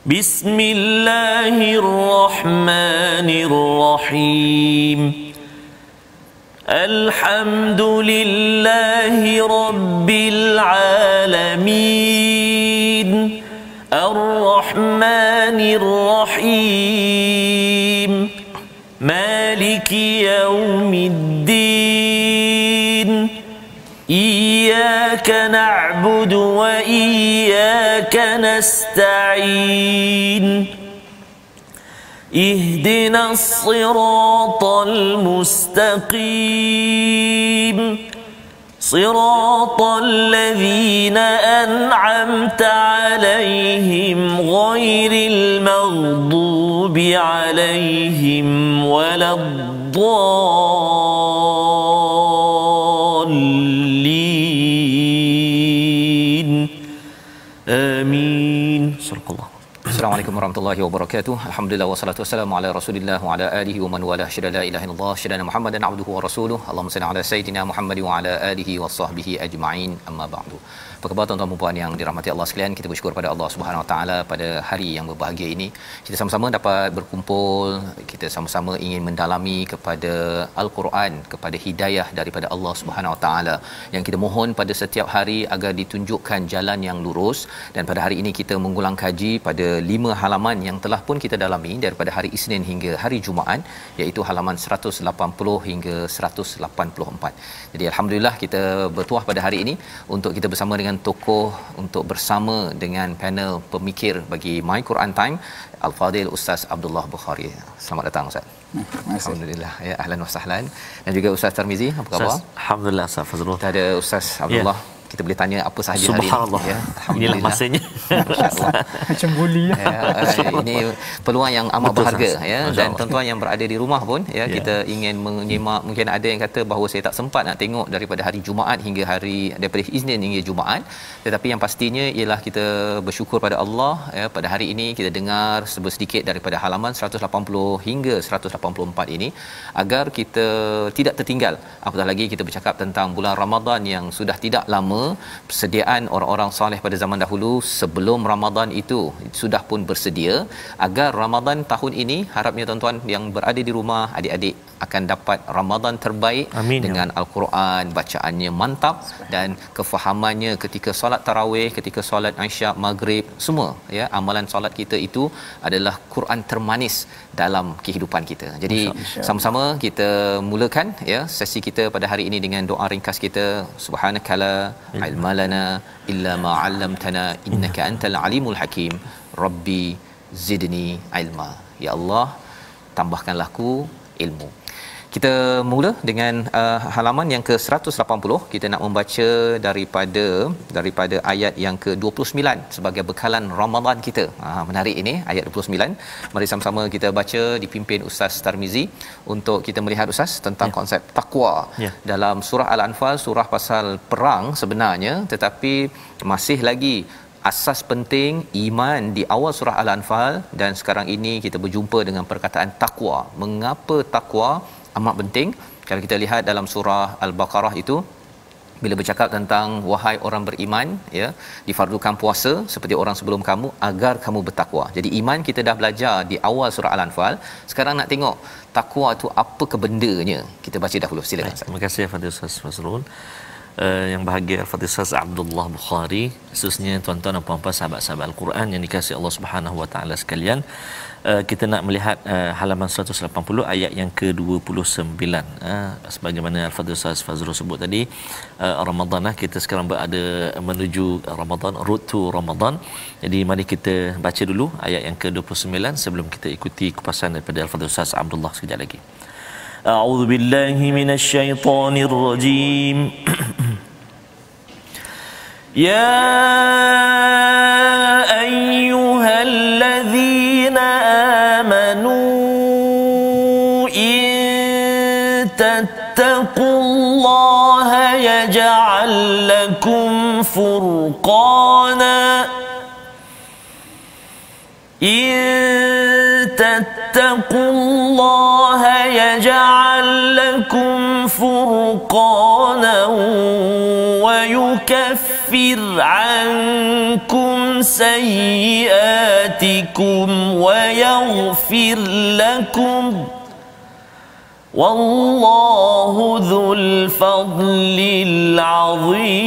بسم الله الرحمن الرحيم الحمد لله رب العالمين الرحمن الرحيم مالك يوم الدين إياك نعبد وإياك نستعين اهدنا الصراط المستقيم صراط الذين أنعمت عليهم غير المغضوب عليهم ولا الضالين آمين. صدق الله. Assalamualaikum warahmatullahi wabarakatuh. Alhamdulillah wassalatu wassalamu ala Rasulillah wa ala alihi wa man wala syada la ilaha illallah syada Muhammadan abduhu wa rasuluhu. Allahumma salli ala sayidina Muhammad wa ala alihi wa sahbihi ajma'in. Amma ba'du. Apa khabar tuan-tuan dan puan yang dirahmati Allah sekalian? Kita bersyukur pada Allah Subhanahu wa taala pada hari yang berbahagia ini. Kita sama-sama dapat berkumpul, kita sama-sama ingin mendalami kepada Al-Quran, kepada hidayah daripada Allah Subhanahu wa taala. Yang kita mohon pada setiap hari agar ditunjukkan jalan yang lurus, dan pada hari ini kita mengulang kaji pada 5 halaman yang telah pun kita dalami daripada hari Isnin hingga hari Jumaat, iaitu halaman 180 hingga 184. Jadi alhamdulillah kita bertuah pada hari ini untuk kita bersama dengan tokoh, untuk bersama dengan panel pemikir bagi My Quran Time, Al-Fadil Ustaz Abdullah Bukhari. Selamat datang Ustaz. Alhamdulillah, ya, ahlan wa sahlan. Dan juga Ustaz Tarmizi, apa khabar? Alhamdulillah Ustaz Fazrul. Kita ada Ustaz Abdullah. Ya. Kita boleh tanya apa sahaja hari ini, ya. Inilah masanya. Macam buli ya. Ini peluang yang amat betul, berharga, ya. Dan tuan-tuan yang berada di rumah pun, ya, kita ingin menyimak. Mungkin ada yang kata bahawa saya tak sempat nak tengok daripada hari Jumaat hingga daripada Isnin hingga Jumaat, tetapi yang pastinya ialah kita bersyukur pada Allah, ya, pada hari ini kita dengar sedikit daripada halaman 180 hingga 184 ini, agar kita tidak tertinggal. Apatah lagi kita bercakap tentang bulan Ramadan yang sudah tidak lama. Persediaan orang-orang soleh pada zaman dahulu sebelum Ramadan itu sudah pun bersedia agar Ramadan tahun ini, harapnya tuan-tuan yang berada di rumah, adik-adik akan dapat Ramadan terbaik. Amin. Dengan Al-Quran, bacaannya mantap dan kefahamannya ketika solat tarawih, ketika solat Isyak, Maghrib, semua, ya, amalan solat kita itu adalah Quran termanis dalam kehidupan kita. Jadi sama-sama kita mulakan, ya, sesi kita pada hari ini dengan doa ringkas kita. Subhanakala ilma lana illa ma 'allamtana innaka antal alimul hakim. Rabbi zidni ilma. Ya Allah, tambahkanlah aku ilmu. Kita mula dengan halaman yang ke-180. Kita nak membaca daripada ayat yang ke-29 sebagai bekalan Ramadan kita. Menarik ini ayat 29. Mari sama-sama kita baca dipimpin Ustaz Tarmizi untuk kita melihat Ustaz tentang konsep takwa dalam surah Al-Anfal, surah pasal perang sebenarnya, tetapi masih lagi asas penting iman di awal surah Al-Anfal, dan sekarang ini kita berjumpa dengan perkataan takwa. Mengapa takwa amat penting? Kalau kita lihat dalam surah Al-Baqarah itu, bila bercakap tentang wahai orang beriman, ya, difardukan puasa seperti orang sebelum kamu agar kamu bertakwa. Jadi iman kita dah belajar di awal surah Al-Anfal. Sekarang nak tengok takwa itu apa kebendanya. Kita baca dahulu, silakan. Terima kasih Fadil Ustaz Fazrul. Yang bahagia Al-Fadhil Ustaz Abdullah Bukhari, khususnya tuan-tuan dan puan-puan sahabat-sahabat Al-Quran yang dikasihi Allah Subhanahu wa taala sekalian. Kita nak melihat halaman 180 ayat yang ke-29. Sebagaimana Al-Fadhil Ustaz Fazrul sebut tadi, Ramadan, kita sekarang berada menuju Ramadan, road to Ramadan. Jadi mari kita baca dulu ayat yang ke-29 sebelum kita ikuti kupasan daripada Al-Fadhil Ustaz Abdullah sekejap lagi. A'udzu billahi minasyaitonir rajim. Ya ayyuhalladzina amanu in tattaqullaha yaj'al lakum furqana اتقوا الله يجعل لكم فرقانا ويكفر عنكم سيئاتكم ويغفر لكم والله ذو الفضل العظيم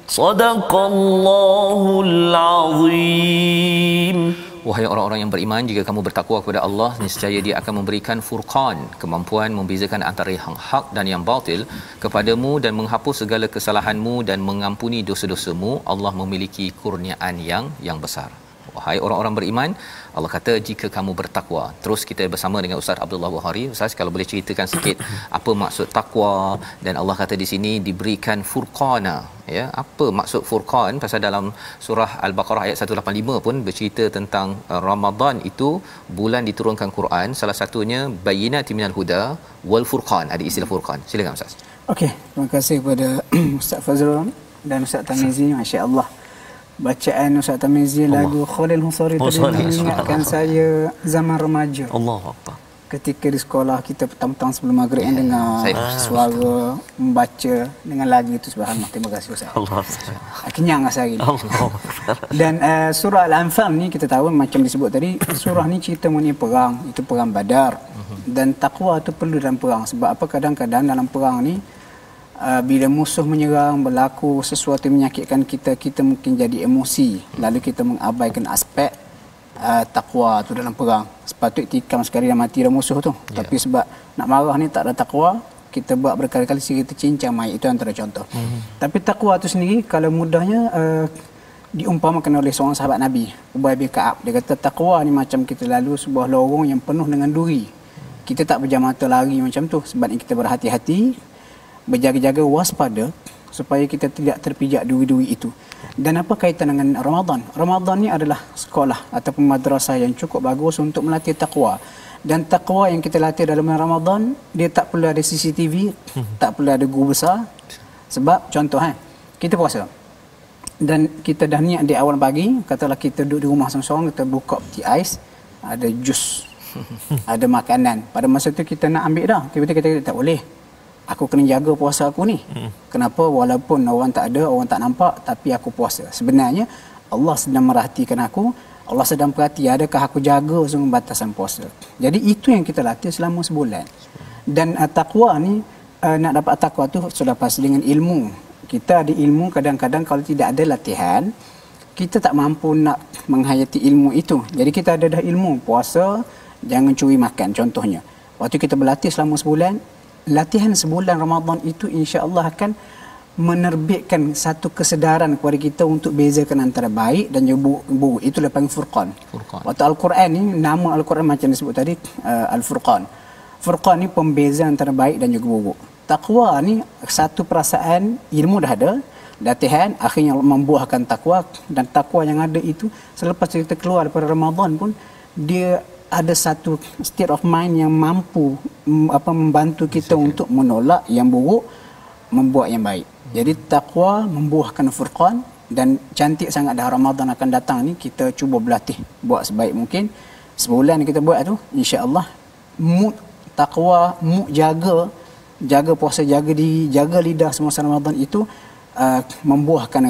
صدق الله العظيم. Wahai orang-orang yang beriman, jika kamu bertakwa kepada Allah, niscaya Dia akan memberikan furqan, kemampuan membezakan antara yang hak dan yang batil kepadamu dan menghapus segala kesalahanmu dan mengampuni dosa-dosamu. Allah memiliki kurniaan yang besar. Wahai orang-orang beriman, Allah kata jika kamu bertakwa. Terus kita bersama dengan Ustaz Abdullah Bukhari. Ustaz, kalau boleh ceritakan sikit apa maksud takwa, dan Allah kata di sini diberikan furqana, ya. Apa maksud furqan? Pasal dalam surah Al-Baqarah ayat 185 pun bercerita tentang Ramadan itu bulan diturunkan Quran, salah satunya bayyinatin minal huda wal furqan. Ada istilah furqan. Silakan Ustaz. Okey, terima kasih kepada Ustaz Fazrul dan Ustaz Tamizi. Masya-Allah. Bacaan Ustaz Tamizi lagu Khalil Husari tadi mengingatkan saya zaman remaja. Allahu Akbar. Ketika di sekolah kita petang-petang sebelum maghrib yang dengar suara membaca dengan lagu itu, subhanallah. Terima kasih Ustaz. Allah. Kenyang rasa hari ni. Dan surah Al-Anfal ni kita tahu macam disebut tadi, surah ni cerita mengenai perang, itu perang Badar. Dan takwa tu perlu dalam perang. Sebab apa, kadang-kadang dalam perang ni bila musuh menyerang, berlaku sesuatu yang menyakitkan kita, kita mungkin jadi emosi, lalu kita mengabaikan aspek takwa tu dalam perang. Sepatutnya tikam sekali dah mati dah musuh tu, tapi sebab nak marah ni tak ada takwa, kita buat berkali-kali sehingga kita cincang mayat. Itu antara contoh. Tapi takwa tu sendiri kalau mudahnya diumpamakan oleh seorang sahabat Nabi, Ubay bin Ka'ab. Dia kata takwa ni macam kita lalu sebuah lorong yang penuh dengan duri. Kita tak berjamata lari macam tu, sebabnya kita berhati-hati, berjaga-jaga, waspada supaya kita tidak terpijak duri-duri itu. Dan apa kaitan dengan Ramadan? Ramadan ni adalah sekolah ataupun madrasah yang cukup bagus untuk melatih takwa. Dan takwa yang kita latih dalam Ramadan, dia tak perlu ada CCTV, tak perlu ada guru besar. Sebab contoh kita puasa dan kita dah niat di awal pagi, katalah kita duduk di rumah seorang-seorang, kita buka peti ais, ada jus, ada makanan. Pada masa tu kita nak ambil dah, tiba-tiba kita kata tak boleh, aku kena jaga puasa aku ni. Kenapa? Walaupun orang tak ada, orang tak nampak, tapi aku puasa. Sebenarnya Allah sedang merhatikan aku, Allah sedang perhati adakah aku jaga semua batasan puasa. Jadi itu yang kita latih selama sebulan. Dan takwa ni, nak dapat takwa tu sudah pasti dengan ilmu. Kita ada ilmu, kadang-kadang kalau tidak ada latihan, kita tak mampu nak menghayati ilmu itu. Jadi kita ada dah ilmu, puasa, jangan curi makan contohnya. Waktu kita berlatih selama sebulan, latihan sebulan Ramadan itu insya-Allah akan menerbitkan satu kesedaran kepada kita untuk bezakan antara baik dan buruk. Itulah panggil furqan. Waktu Al-Quran ni, nama Al-Quran macam disebut tadi, Al-Furqan. Furqan ni pembeza antara baik dan juga buruk. Takwa ni satu perasaan, ilmu dah ada, latihan akhirnya membuahkan takwa. Dan takwa yang ada itu selepas kita keluar daripada Ramadan pun, dia ada satu state of mind yang mampu membantu kita untuk menolak yang buruk, membuat yang baik. Jadi takwa membuahkan furqan, dan cantik sangat dah Ramadan akan datang ni, kita cuba berlatih buat sebaik mungkin. Sebulan kita buat tu, insya-Allah mood takwa, mood jaga puasa, jaga diri, jaga lidah semasa Ramadan itu membuahkan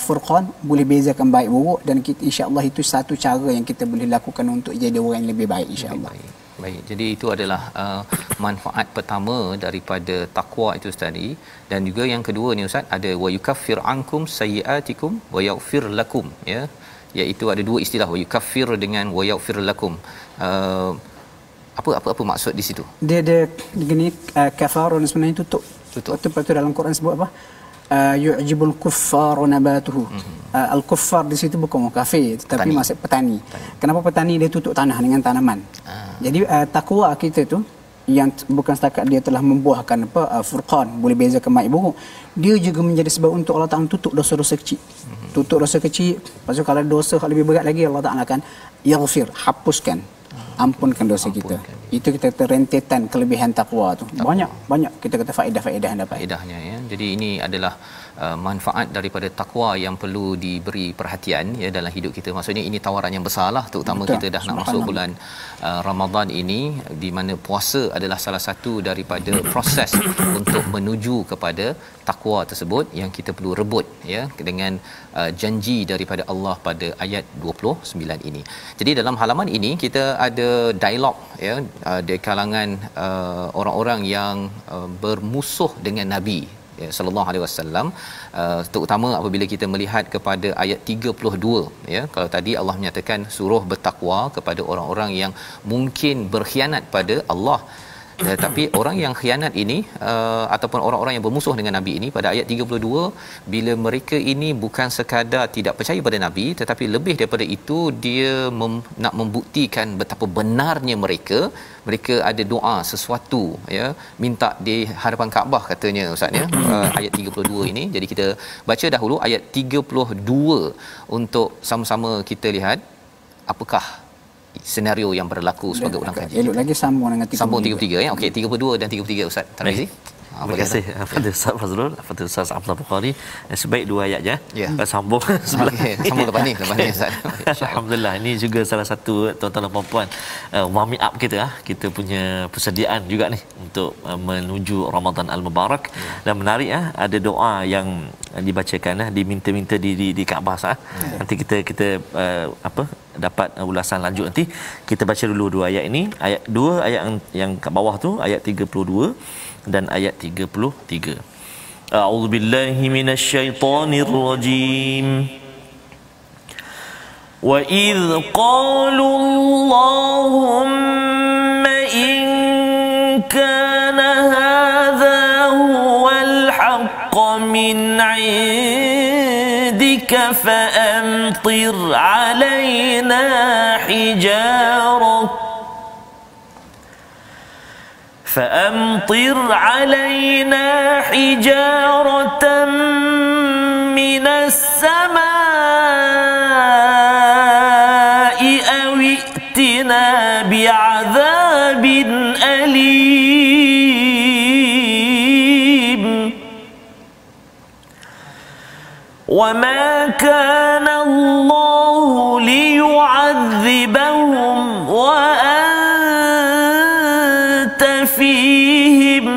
furqan, boleh bezakan baik buruk, dan kita insya-Allah itu satu cara yang kita boleh lakukan untuk jadi orang yang lebih baik insya-Allah. Baik. Jadi itu adalah manfaat pertama daripada takwa itu tadi. Dan juga yang kedua ni Ustaz, ada wa yukaffir ankum sayiatikum wa yaghfir lakum, ya. Iaitu ada dua istilah, wa yukaffir dengan wa yaghfir lakum. Apa maksud di situ? Dia ada begini, kafarun sebenarnya tutup. Betul dalam Quran sebut apa? Yu'jibul kuffaru nabatuhu. Al-kuffar di situ bukan orang kafir, tetapi maksud petani. Kenapa petani dia tutup tanah dengan tanaman? Jadi takwa kita tu yang bukan setakat dia telah membuahkan furqan, boleh bezakan baik buruk, dia juga menjadi sebab untuk Allah Taala tutup dosa-dosa kecil. Tutup dosa kecil. Lepas tu kalau dosa lebih berat lagi, Allah Taala akan yaghfir, hapuskan, ampunkan dosa kita. Itu kita rentetan kelebihan takwa tu. Banyak kita kata faedah-faedah yang dapat. Faedahnya, ya. Jadi ini adalah manfaat daripada takwa yang perlu diberi perhatian ya dalam hidup kita. Maksudnya ini tawaran yang besarlah, terutama betul. Kita dah nak masuk bulan Ramadan ini, di mana puasa adalah salah satu daripada proses untuk menuju kepada takwa tersebut yang kita perlu rebut ya dengan janji daripada Allah pada ayat 29 ini. Jadi dalam halaman ini kita ada dialog ya di kalangan orang-orang yang bermusuh dengan Nabi ya, sallallahu alaihi wasallam, terutama apabila kita melihat kepada ayat 32 ya. Kalau tadi Allah menyatakan suruh bertakwa kepada orang-orang yang mungkin berkhianat pada Allah, tetapi orang yang khianat ini ataupun orang-orang yang bermusuh dengan Nabi ini pada ayat 32, bila mereka ini bukan sekadar tidak percaya pada Nabi, tetapi lebih daripada itu dia nak membuktikan betapa benarnya mereka ada doa sesuatu ya, minta di hadapan Kaabah katanya ustaz ya. Ayat 32 ini, jadi kita baca dahulu ayat 32 untuk sama-sama kita lihat apakah senario yang berlaku sebagai orang kaji. Elok lagi sambung dengan 33. Sambung 33 ya. Okey, 32 dan 33 ustaz. Terima kasih. Terima kasih Fadil Ustaz Fazrul, Fadil Ustaz Abdullah Bukhari. Sebaik dua ayat je. Ya. Sambung sebelah. Okay. Sambung lepas ni Ustaz. Alhamdulillah, ini juga salah satu tuan-tuan dan puan-puan warming up kita kita punya persediaan juga ni untuk menuju Ramadan Al-Mubarak. Dan menarik ada doa yang dibacakan diminta-minta di Kaabah nanti kita dapat ulasan lanjut nanti. Kita baca dulu dua ayat ini. Ayat 2 ayat yang kat bawah tu ayat 32 dan ayat 33. A'udzubillahi minasyaitonirrajim. Wa idz qalu Allahumma in kana hadha huwal haqq min 'indika fa'amtir 'alaina hijarah فأمطر علينا حجارة من السماء أو ائتنا بعذاب أليم وما كان الله ليعذبهم فيهم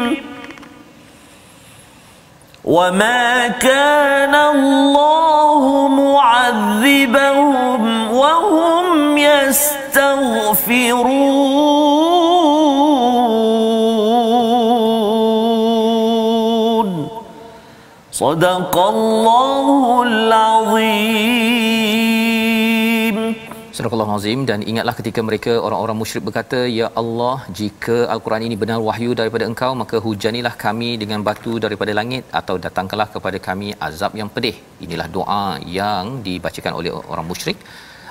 وما كان الله معذبهم وهم يستغفرون صدق الله العظيم. Surah Al-Azim. Dan ingatlah ketika mereka orang-orang musyrik berkata, ya Allah, jika Al-Quran ini benar wahyu daripada Engkau, maka hujanilah kami dengan batu daripada langit atau datangkanlah kepada kami azab yang pedih. Inilah doa yang dibacakan oleh orang musyrik.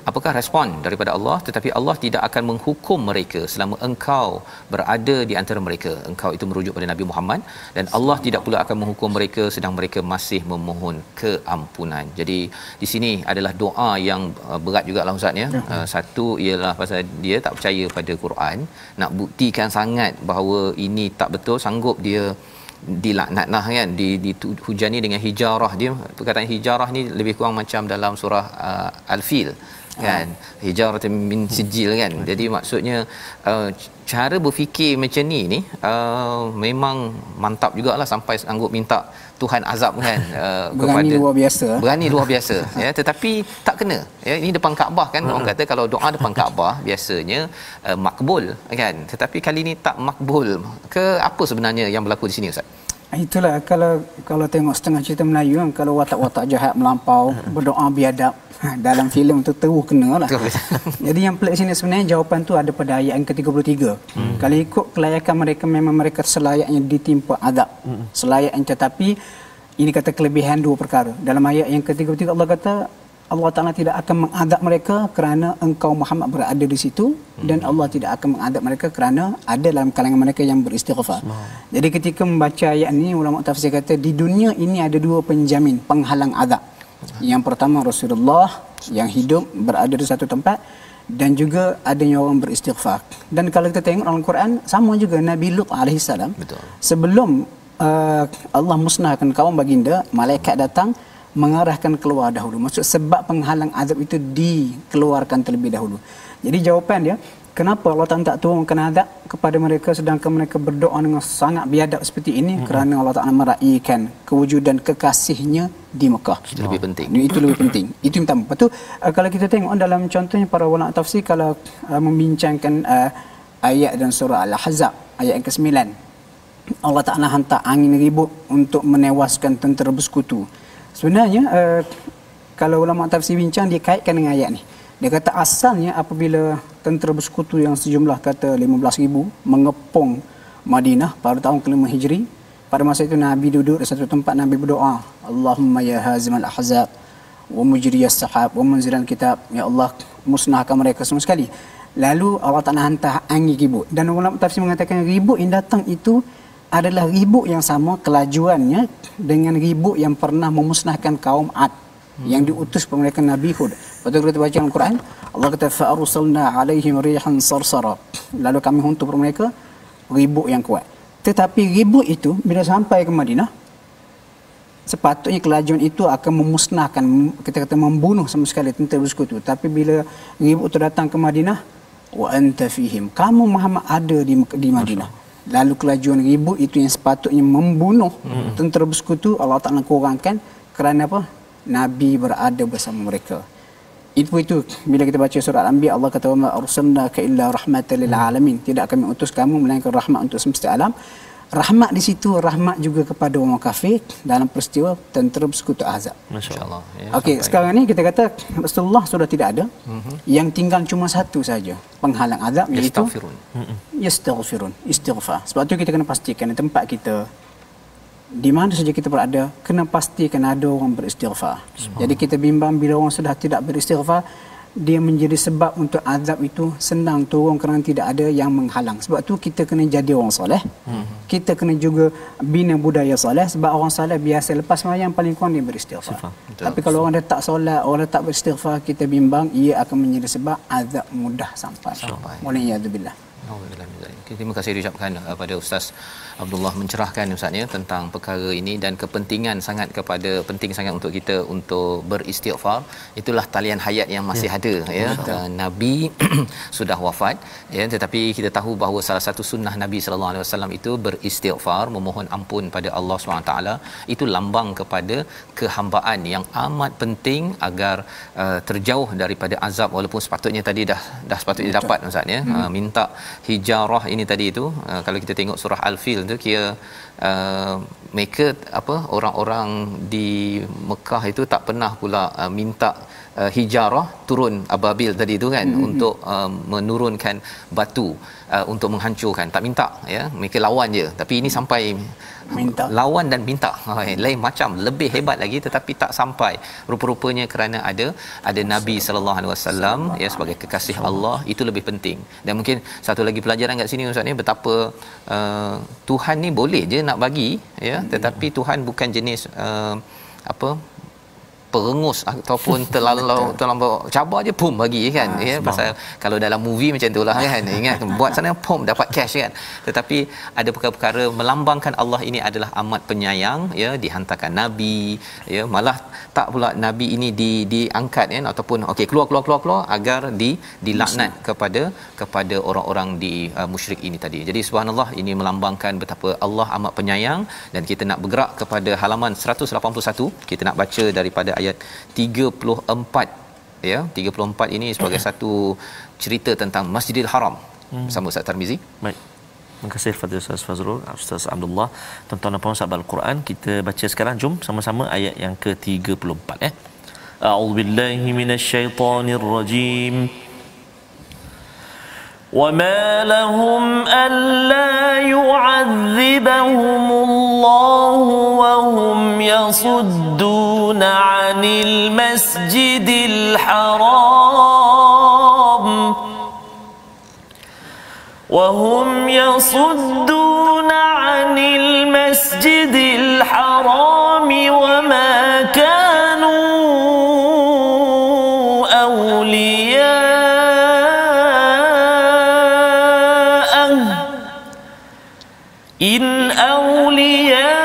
Apakah respon daripada Allah? Tetapi Allah tidak akan menghukum mereka selama engkau berada di antara mereka. Engkau itu merujuk pada Nabi Muhammad, dan Allah tidak pula akan menghukum mereka sedang mereka masih memohon keampunan. Jadi di sini adalah doa yang berat jugalah ustaz ya. Satu ialah pasal dia tak percaya pada Quran, nak buktikan sangat bahawa ini tak betul, sanggup dia dilaknatlah kan, dihujani dengan hijarah. Dia perkataan hijarah ni lebih kurang macam dalam surah Al-Fil kan, hijaratun min sijil kan. Jadi maksudnya cara berfikir macam ni memang mantap jugalah, sampai sanggup minta Tuhan azab kan berani luar biasa. Berani luar biasa ya, tetapi tak kena ya. Ini depan Kaabah kan, orang kata kalau doa depan Kaabah biasanya makbul kan, tetapi kali ni tak makbul ke apa sebenarnya yang berlaku di sini ustaz? Itulah kalau tengok setengah cerita Melayu kan, kalau watak-watak jahat melampau berdoa biadab dalam filem tu terus kenalah. Jadi yang pelik sini sebenarnya jawapan tu ada pada ayat yang ke-33. Kalau ikut kelayakan mereka, memang mereka selayaknya ditimpa azab. Selayaknya, tetapi ini kata kelebihan dua perkara. Dalam ayat yang ke-33 Allah kata Allah Ta'ala tidak akan mengadab mereka kerana engkau Muhammad berada di situ, dan Allah tidak akan mengadab mereka kerana ada dalam kalangan mereka yang beristighfar. Jadi ketika membaca ayat ini, ulama tafsir kata di dunia ini ada dua penjamin penghalang azab. Yang pertama Rasulullah yang hidup berada di satu tempat, dan juga adanya orang beristighfar. Dan kalau kita tengok dalam Quran sama juga Nabi Lut alaihissalam, sebelum Allah musnahkan kaum baginda, malaikat datang mengarahkan keluar dahulu. Maksud sebab penghalang azab itu dikeluarkan terlebih dahulu. Jadi jawapan dia, kenapa Allah Ta'ala tak turunkan azab kepada mereka sedangkan mereka berdoa dengan sangat biadab seperti ini? Kerana Allah Ta'ala meraihkan kewujudan kekasihnya di Mekah. Itu lebih penting. Itu lebih penting. Itu yang pertama. Lepas tu, kalau kita tengok dalam contohnya para ulama tafsir kalau membincangkan ayat dan surah Al-Ahzab ayat yang ke-9, Allah Ta'ala hantar angin ribut untuk menewaskan tentera bersekutu. Sebenarnya kalau ulama tafsir bincang, dia kaitkan dengan ayat ni. Dia kata asalnya apabila tentera bersekutu yang sejumlah kata 15,000 mengepung Madinah pada tahun ke-5 Hijri, pada masa itu Nabi duduk di satu tempat, Nabi berdoa, Allahumma ya hazimal ahzab wa mujriyas sahab wa munzilal kitab, ya Allah musnahkan mereka semua sekali. Lalu Allah Ta'ala hantar angin ribut, dan ulama tafsir mengatakan ribut yang datang itu adalah ribut yang sama kelajuannya dengan ribut yang pernah memusnahkan kaum Ad yang diutus kepada mereka Nabi Hud. Lepas tu kita baca dalam Quran, Allah kata fa'arsalna 'alaihim rihan sarsara, lalu kami hantar kepada mereka ribut yang kuat. Tetapi ribut itu bila sampai ke Madinah, sepatutnya kelajuan itu akan memusnahkan, kita kata membunuh sama sekali tentera bersekutu. Tapi bila ribut itu datang ke Madinah, wa anta fihim, kamu Muhammad ada di Madinah. Lalu kelajuan ribut itu yang sepatutnya membunuh tentera bersekutu, Allah Ta'ala kurangkan kerana apa? Nabi berada bersama mereka. Itu bila kita baca surah Al-Anbiya, Allah kata wa ma arsalnaka illa rahmatan lil alamin, tidak kami utus kamu melainkan rahmat untuk semesta alam. Rahmat di situ rahmat juga kepada orang kafir dalam peristiwa tentera bersekutu Ahzab. Masya-Allah. Ya, okey, sekarang ni kita kata Rasulullah sudah tidak ada. Yang tinggal cuma satu saja penghalang azab, iaitu yastaghfirun, istighfar. Sebab tu kita kena pastikan di tempat kita, di mana saja kita berada, kena pastikan ada orang beristighfar. Jadi kita bimbang bila orang sudah tidak beristighfar, dia menjadi sebab untuk azab itu senang turun kerana tidak ada yang menghalang. Sebab tu kita kena jadi orang soleh. Kita kena juga bina budaya soleh, sebab orang soleh biasa lepas sembahyang paling kurang dia beristighfar. Tapi kalau orang dah tak solat, orang dah tak beristighfar, kita bimbang ia akan menjadi sebab azab mudah sampai. Waliyadzubillah. Terima kasih diucapkan kepada Ustaz Abdullah mencerahkan Ustaz ya tentang perkara ini, dan kepentingan sangat penting sangat untuk kita untuk beristighfar. Itulah talian hayat yang masih ada ya. Nabi sudah wafat ya, tetapi kita tahu bahawa salah satu sunnah Nabi sallallahu alaihi wasallam itu beristighfar, memohon ampun pada Allah SWT. Itu lambang kepada kehambaan yang amat penting agar terjauh daripada azab, walaupun sepatutnya tadi dah sepatutnya dapat Ustaz ya. Minta hijarah ini tadi itu, kalau kita tengok surah Al-Fil tu, kira mereka orang-orang di Mekah itu tak pernah pula minta hijarah turun ababil tadi tu kan, untuk menurunkan batu untuk menghancurkan, tak minta ya, mereka lawan je. Tapi ini sampai minta, lawan dan minta, lain macam, lebih hebat lagi, tetapi tak sampai. Rupa-rupanya kerana ada Nabi sallallahu alaihi wasallam ya sebagai kekasih Allah, itu lebih penting. Dan mungkin satu lagi pelajaran kat sini Ustaz ni, betapa Tuhan ni boleh je nak bagi ya, tetapi Tuhan bukan jenis perengus ataupun terlalu cabar je pum bagi kan ya. Pasal kalau dalam movie macam itulah kan, ingat buat sana pum dapat cash kan. Tetapi ada perkara-perkara melambangkan Allah ini adalah amat penyayang ya, dihantarkan nabi ya, malah tak pula nabi ini diangkat ya, ataupun okey keluar agar dilaknat kepada orang-orang di musyrik ini tadi. Jadi subhanallah, ini melambangkan betapa Allah amat penyayang. Dan kita nak bergerak kepada halaman 181, kita nak baca daripada ayat 34 ya. 34 ini sebagai satu cerita tentang Masjidil Haram bersama Ustaz Tarmizi. Baik. Terima kasih kepada Ustaz Fazrul, Ustaz Abdullah. Tuan-tuan dan puan sahabat Al-Quran, kita baca sekarang, jom sama-sama ayat yang ke-34 ya. A'udzubillahi minasyaitonirrajim. وَمَا لَهُمْ أَلَّا يُعَذِّبَهُمُ اللَّهُ وَهُمْ يَصُدُّونَ عَنِ الْمَسْجِدِ الْحَرَامِ وَمَا كَانُوا أَوْلِيَاءَهُ إِنْ أَوْلِيَاءُهُ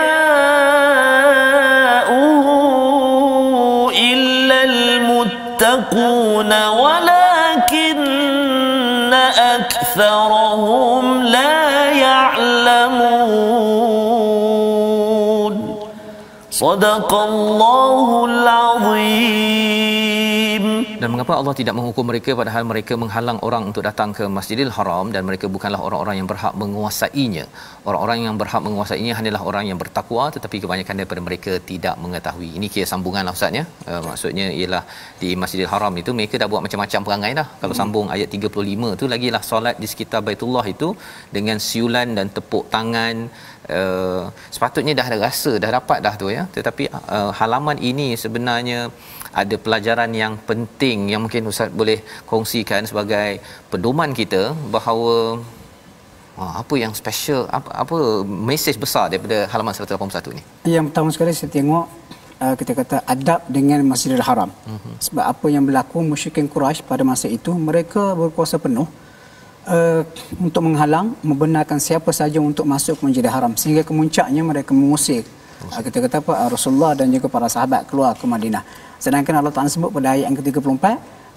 المتقون ولكن أكثرهم لا يعلمون صدق الله العظيم. Dan mengapa Allah tidak menghukum mereka padahal mereka menghalang orang untuk datang ke Masjidil Haram dan mereka bukanlah orang-orang yang berhak menguasainya. Orang-orang yang berhak menguasainya hanyalah orang yang bertakwa, tetapi kebanyakan daripada mereka tidak mengetahui. Ini kira sambunganlah Ustaz ya. Maksudnya ialah di Masjidil Haram itu mereka dah buat macam-macam perangai dah. Kalau sambung ayat 35 tu lagilah solat di sekitar Baitullah itu dengan siulan dan tepuk tangan. Sepatutnya dah ada rasa, dah dapat dah tu ya. Tetapi halaman ini sebenarnya ada pelajaran yang penting yang mungkin Ustaz boleh kongsikan sebagai pedoman kita bahawa apa yang special, apa mesej besar daripada halaman 181 ni. Yang pertama sekali saya tengok kita kata adab dengan Masjidil Haram. Sebab apa yang berlaku musyrikin Quraisy pada masa itu, mereka berkuasa penuh untuk menghalang, membenarkan siapa saja untuk masuk ke Masjidil Haram, sehingga kemuncaknya mereka mengusir kita kata apa Rasulullah dan juga para sahabat keluar ke Madinah. Sedangkan Allah Ta'ala sebut pada ayat yang ke-34,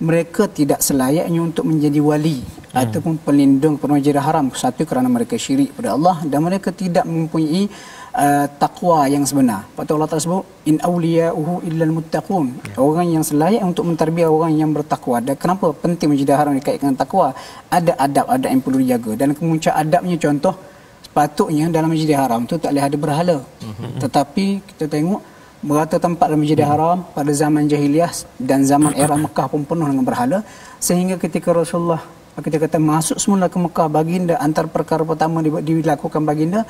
mereka tidak selayaknya untuk menjadi wali ataupun pelindung pada Masjidil Haram. Satu, kerana mereka syirik pada Allah dan mereka tidak mempunyai takwa yang sebenar. Patut Allah Ta'ala sebut in awliya'uhu illal muttaqun. Orang yang selayak untuk mentarbiah orang yang bertakwa. Dan kenapa penting Masjidil Haram dikaitkan dengan takwa? Ada adab-adab yang perlu dijaga. Dan kemuncak adabnya contoh, sepatutnya dalam Masjidil Haram tu tak boleh ada berhala. Tetapi kita tengok berata tempat dalam Masjidil Haram pada zaman jahiliah dan zaman era Mekah pun penuh dengan berhala, sehingga ketika Rasulullah kita kata masuk semula ke Mekah, baginda antara perkara pertama dilakukan baginda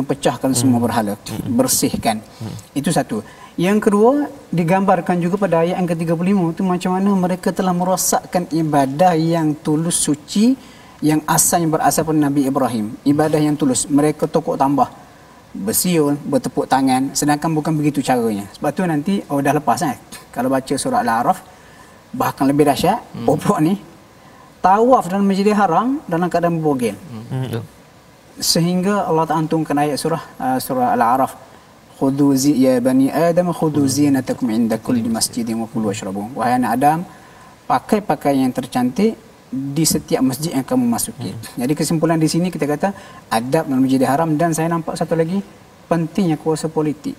pecahkan semua berhala, bersihkan. Itu satu. Yang kedua, digambarkan juga pada ayat yang ke-35 itu macam mana mereka telah merosakkan ibadah yang tulus suci yang asalnya berasal pada Nabi Ibrahim. Ibadah yang tulus mereka tokok tambah, bersiul, bertepuk tangan, sedangkan bukan begitu caranya. Sebab tu nanti dah lepas kan, kalau baca surah Al-A'raf bahkan lebih dahsyat, popok ni tawaf dalam Masjidil Haram dalam keadaan berbogel. Sehingga Allah Ta'ala turunkan ayat surah Al-A'raf, khudhu ya bani Adam khudhu zinatakum inda kulli masjidin wa kulu washrabu. Wahai anak Adam, pakai pakaian yang tercantik di setiap masjid yang kamu masuki. Jadi kesimpulan di sini kita kata adab dalam Masjidil Haram. Dan saya nampak satu lagi, pentingnya kuasa politik.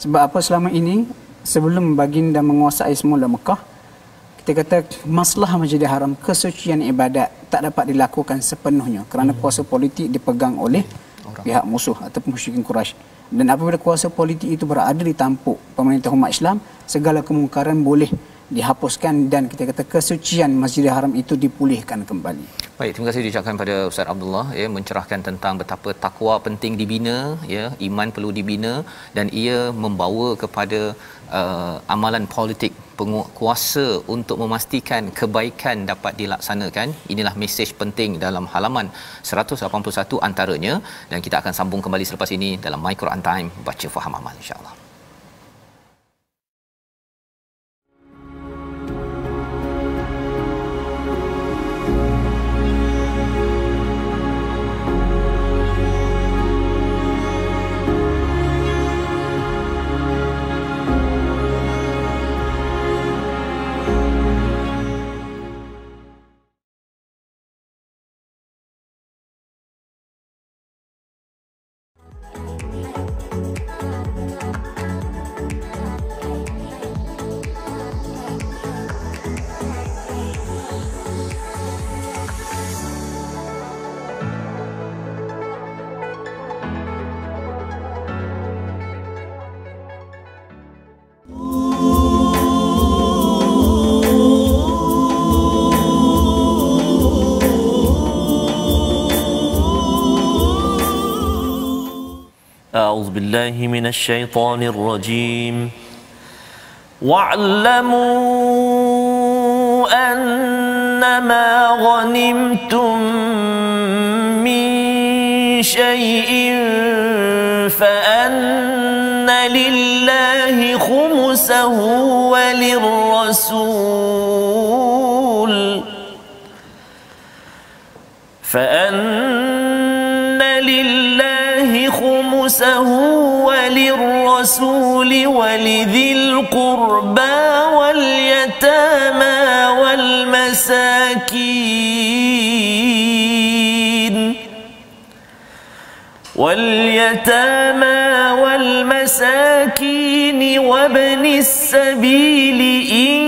Sebab apa, selama ini sebelum baginda menguasai semula Mekah, kita kata masalah Masjidil Haram, kesucian ibadat tak dapat dilakukan sepenuhnya kerana kuasa politik dipegang oleh pihak musuh ataupun musyrikin Quraisy. Dan apabila kuasa politik itu berada di tampuk pemerintah umat Islam, segala kemungkaran boleh dihapuskan dan kita kata kesucian Masjidil Haram itu dipulihkan kembali. Baik, terima kasih diucapkan pada Ustaz Abdullah ya, mencerahkan tentang betapa takwa penting dibina ya, iman perlu dibina dan ia membawa kepada amalan politik, kuasa untuk memastikan kebaikan dapat dilaksanakan. Inilah mesej penting dalam halaman 181 antaranya, dan kita akan sambung kembali selepas ini dalam My Quran Time, baca faham amal insya-Allah. أعوذ بالله من الشيطان الرجيم واعلموا أنما غنمتم من شيء فأن لله خمسه وللرسول خمسه وللرسول ولذي القربى واليتامى والمساكين وابن السبيل إن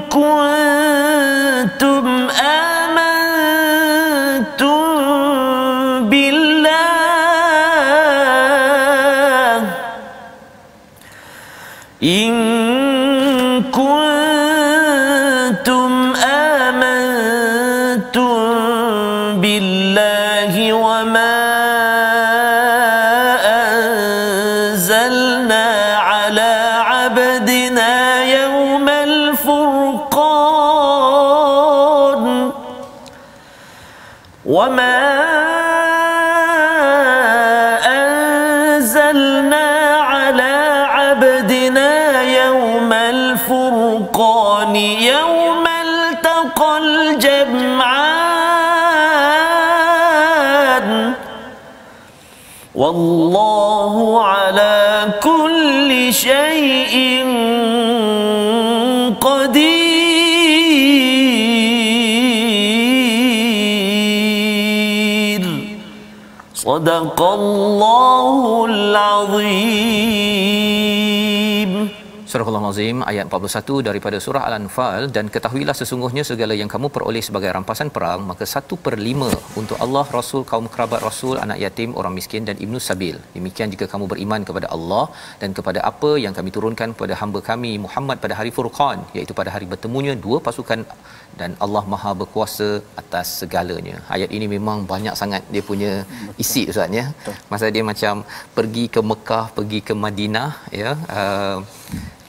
كنتم آمنتم بالله وما أنزلنا على عبدنا يوم الفرقان يوم التقى الجمعان والله على كل شيء قدير صدق الله العظيم. Surah Al-Azim ayat 41 daripada surah Al-Anfal. Dan ketahuilah sesungguhnya segala yang kamu peroleh sebagai rampasan perang, maka 1/5 untuk Allah, Rasul, kaum kerabat Rasul, anak yatim, orang miskin dan Ibnu Sabil. Demikian jika kamu beriman kepada Allah dan kepada apa yang kami turunkan kepada hamba kami Muhammad pada hari Furqan, iaitu pada hari bertemunya dua pasukan, dan Allah Maha berkuasa atas segalanya. Ayat ini memang banyak sangat dia punya isi, Ustaz, ya. Masa dia macam pergi ke Mekah, pergi ke Madinah, ya.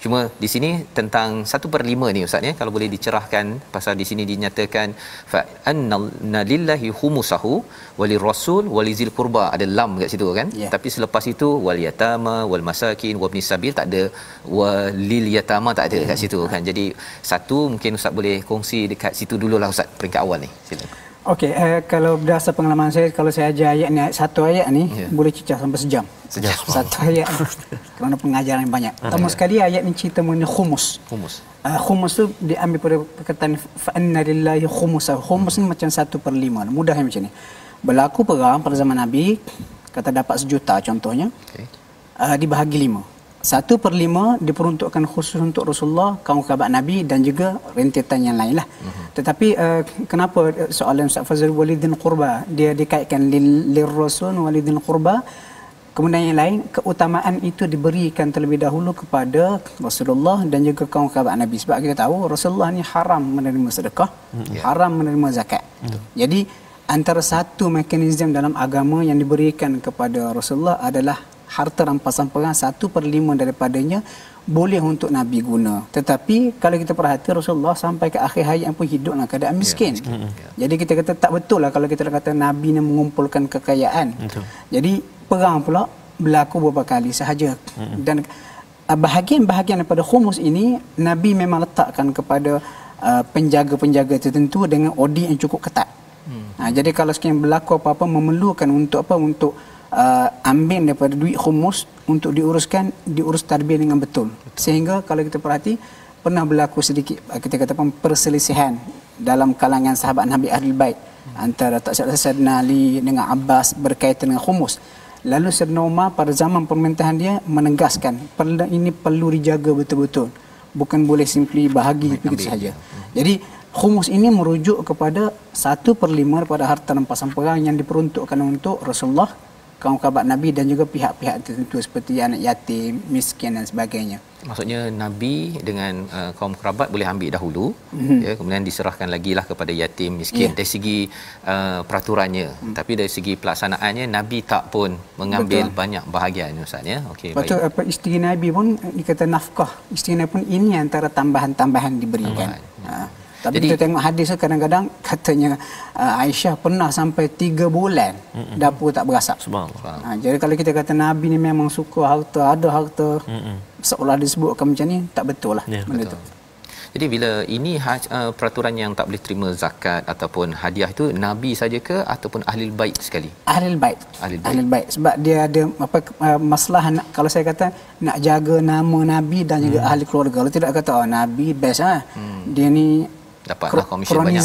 Cuma di sini tentang 1/5 ni, Ustaz, ya, kalau boleh dicerahkan, pasal di sini dinyatakan fa anna lillahi khumusahu walirrasul walizil qurba, ada lam kat situ kan, tapi selepas itu wal yatama wal masakin wabnis sabil, tak ada walil yatama, tak ada kat situ kan. Jadi satu mungkin Ustaz boleh kongsi dekat situ dululah, Ustaz, peringkat awal ni. Silakan. Okey, kalau berdasar pengalaman saya, kalau saya ajar ayat ni, satu ayat ni boleh cecah sampai sejam. Satu ayat kerana pengajaran yang banyak. Pertama sekali ayat ni cerita mengenai khumus. Khumus tu diambil pada perkataan fa inna lillahi khumusahu. Khumus ni macam 1/5. Mudahnya macam ni. Berlaku perang pada zaman Nabi, kata dapat 1 juta contohnya. Dibahagi 5. 1/5 diperuntukkan khusus untuk Rasulullah, kaum kerabat Nabi dan juga rentetan yang lain lah. Tetapi kenapa soalan Ustaz Fazrul walidin qurba dia dikaitkan lirrasul walidin qurba, kemudian yang lain, keutamaan itu diberikan terlebih dahulu kepada Rasulullah dan juga kaum kerabat Nabi. Sebab kita tahu Rasulullah ni haram menerima sedekah, haram menerima zakat. Jadi antara satu mekanisme dalam agama yang diberikan kepada Rasulullah adalah harta rampasan perang, 1/5 daripadanya boleh untuk Nabi guna. Tetapi kalau kita perhati, Rasulullah sampai ke akhir hayat pun hidup dalam keadaan miskin. Jadi kita kata tak betul lah kalau kita kata Nabi ni mengumpulkan kekayaan. Jadi perang pula berlaku beberapa kali sahaja. Dan bahagian-bahagian daripada khumus ini Nabi memang letakkan kepada penjaga-penjaga tertentu dengan audit yang cukup ketat. Jadi kalau sekian berlaku apa-apa memerlukan untuk apa, untuk ambil daripada duit khumus untuk diurus tadbir dengan betul. Sehingga kalau kita perhati pernah berlaku sedikit, kita katakan perselisihan dalam kalangan sahabat Nabi Ahlul Bait antara Sayyidina Ali dengan Abbas berkaitan dengan khumus. Lalu Sayyidina Umar pada zaman pemerintahan dia menegaskan ini perlu dijaga betul-betul, bukan boleh simply bahagi begitu saja. Jadi khumus ini merujuk kepada 1/5 daripada harta rampasan perang yang diperuntukkan untuk Rasulullah, kaum kerabat Nabi dan juga pihak-pihak tertentu seperti anak yatim, miskin dan sebagainya. Maksudnya Nabi dengan kaum kerabat boleh ambil dahulu, ya, kemudian diserahkan lagi lah kepada yatim, miskin, dari segi peraturannya. Tapi dari segi pelaksanaannya Nabi tak pun mengambil banyak bahagian, Ustaz, ya. Okey, baik. Betul, apa isteri Nabi pun dikata nafkah. Isteri Nabi pun ini antara tambahan-tambahan diberikan. Tapi jadi, kita tengok hadis kadang-kadang katanya Aisyah pernah sampai 3 bulan dapur tak berasap. Subhanallah. Jadi kalau kita kata Nabi ni memang suka harta, ada harta, seolah disebutkan macam ni, tak betul lah benda tu. Jadi bila ini peraturan yang tak boleh terima zakat ataupun hadiah itu nabi saja ke ataupun ahli bait sekali? Ahli bait. Sebab dia ada masalah kalau saya kata nak jaga nama nabi dan juga ahli keluarga. Kalau tidak kata nabi best dia ni dapatlah komisen banyak.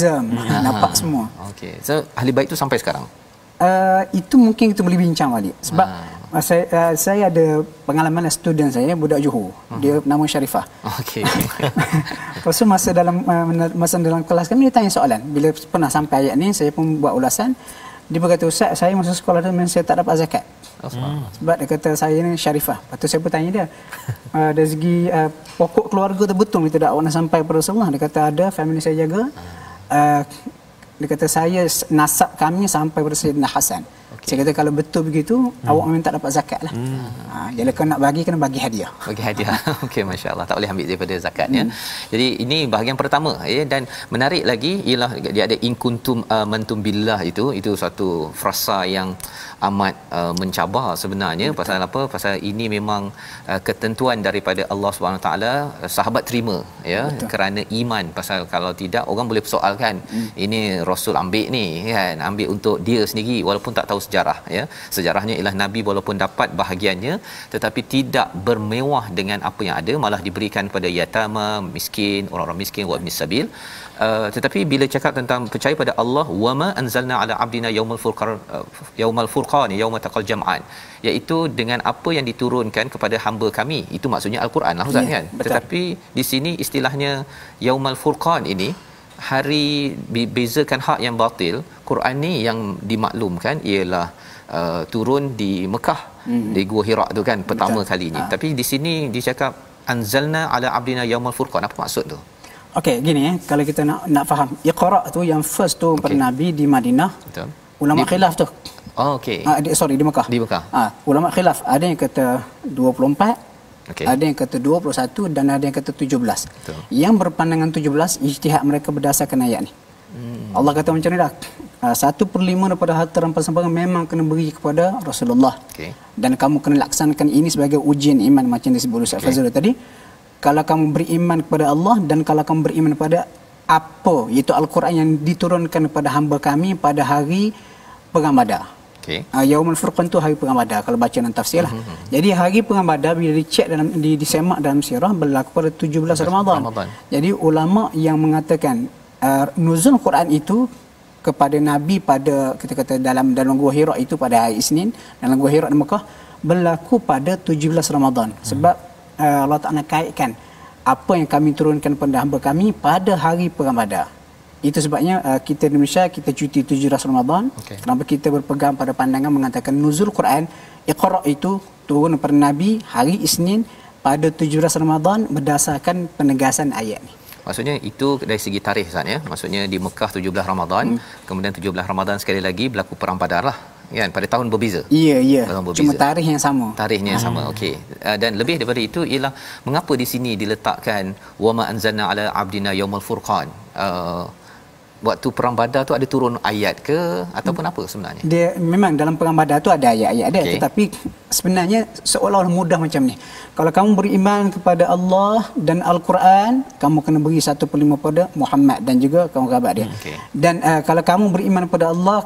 Nampak semua. Okey. So ahli bait itu sampai sekarang. Itu mungkin kita boleh bincang balik sebab saya ada pengalaman student saya budak Johor. Dia nama Sharifah. Okey. Lepas tu masa dalam kelas kami dia tanya soalan. Bila pernah sampai ayat ni saya pun buat ulasan. Dia berkata, "Ustaz, saya masuk sekolah tu memang saya tak dapat zakat." Sebab dia kata saya ni Sharifah. Lepas tu saya pun tanya dia, dari segi pokok keluarga tu betul kita dakwah sampai pada Rasulullah? Dia kata ada, family saya jaga. Dia kata saya nasab kami sampai pada Sayyidina Hasan. Saya kata kalau betul begitu awak memang tak dapat zakat lah. Jadi kalau nak bagi kena bagi hadiah. Bagi hadiah. Okey, masya-Allah, tak boleh ambil daripada zakatnya. Jadi ini bahagian pertama dan menarik lagi ialah dia ada in kuntum amantum billah itu satu frasa yang amat mencabar sebenarnya. Pasal apa? Pasal ini memang ketentuan daripada Allah Subhanahu taala, sahabat terima Betul. kerana iman. Pasal kalau tidak orang boleh persoalkan ini Rasul ambil ni kan, ambil untuk dia sendiri walaupun tak tahu sejarah sejarahnya ialah nabi walaupun dapat bahagiannya tetapi tidak bermewah dengan apa yang ada, malah diberikan kepada yatama, miskin, orang-orang miskin, wa ibnis sabil. Tetapi bila cakap tentang percaya pada Allah, wama anzalna ala abdina yaumal furqan yauma taqal jam'an, iaitu dengan apa yang diturunkan kepada hamba kami, itu maksudnya al-Quran lah Ustaz kan. Betul. Tetapi di sini istilahnya yaumal furqan ini hari bezakan hak yang batil. Quran ni yang dimaklumkan ialah turun di Mekah, di Gua Hira tu kan pertama kalinya. Tapi di sini dicakap anzalna ala abdina yaumal furqan. Apa maksud tu? Okey, gini kalau kita nak faham Iqra tu yang first tu pada Nabi di Madinah. Betul. Ulama khilaf tu. Okey. Di Mekah. Di Mekah. Ulama khilaf, ada yang kata 24, Okay. ada yang kata 21 dan ada yang kata 17. Betul. Yang berpandangan 17 ijtihad mereka berdasarkan ayat ni. Allah kata macam ni dah. 1/5 daripada harta rampasan perang memang kena beri kepada Rasulullah. Okay. Dan kamu kena laksanakan ini sebagai ujian iman macam disebut Ustaz Fazrul tadi. Kalau kamu beriman kepada Allah dan kalau kamu beriman kepada apa, iaitu Al-Quran yang diturunkan kepada hamba kami pada hari perang Badar. Okey. Yaumul Furqan tu hari perang Badar kalau baca dalam tafsir lah. Jadi hari perang Badar bila dicek dalam disemak dalam sirah berlaku pada 17 Ramadan. Jadi ulama yang mengatakan nuzul Quran itu kepada Nabi pada kita kata dalam Gua Hira itu pada hari Isnin, dalam Gua Hira di Mekah berlaku pada 17 Ramadan. Sebab Allah Ta'ala kaitkan apa yang kami turunkan pada hamba kami pada hari perang Badar. Itu sebabnya kita di Malaysia kita cuti 17 Ramadan. Kenapa kita berpegang pada pandangan mengatakan nuzul Quran Iqra itu turun pada Nabi hari Isnin pada 17 Ramadan berdasarkan penegasan ayat ni. Maksudnya itu dari segi tarikh Ustaz ya. Maksudnya di Mekah 17 Ramadan, kemudian 17 Ramadan sekali lagi berlaku perang Badar lah. Kan pada tahun berbeza. Ya. Cuma tarikh yang sama. Tarikhnya yang sama. Okey. Dan lebih daripada itu ialah mengapa di sini diletakkan wama anzalna ala abdina yaumul furqan. Waktu perang Badar tu ada turun ayat ke ataupun apa sebenarnya? Dia memang dalam perang Badar tu ada ayat-ayat dia, tetapi sebenarnya seolah-olah mudah macam ni. Kalau kamu beriman kepada Allah dan Al-Quran, kamu kena beri 1/5 pada Muhammad dan juga kaum kerabat dia. Dan kalau kamu beriman kepada Allah